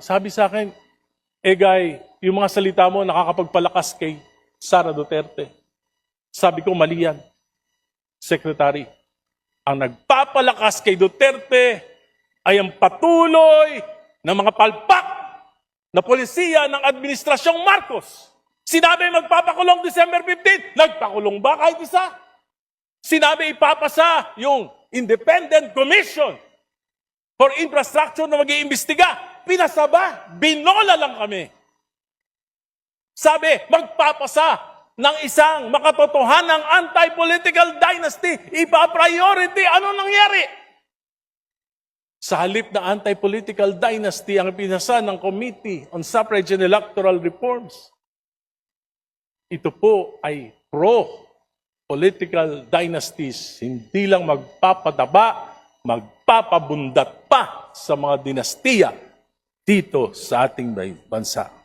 Sabi sa akin, Guy, yung mga salita mo nakakapagpalakas kay Sara Duterte. Sabi ko, mali yan. Secretary, ang nagpapalakas kay Duterte ay ang patuloy ng mga palpak na polisiya ng Administrasyong Marcos. Sinabi magpapakulong December 15, nagpakulong ba kahit isa? Sinabi ipapasa yung Independent Commission for Infrastructure na mag-iimbestiga. Pinasa ba? Binola lang kami. Sabi, magpapasa ng isang makatotohanang anti-political dynasty. Ipa-priority. Ano nangyari? Sa halip na anti-political dynasty ang pinasa ng Committee on Suffrage and Electoral Reforms. Ito po ay pro-political dynasties. Hindi lang magpapadaba, magpapabundat pa sa mga dinastiya dito sa ating bansa.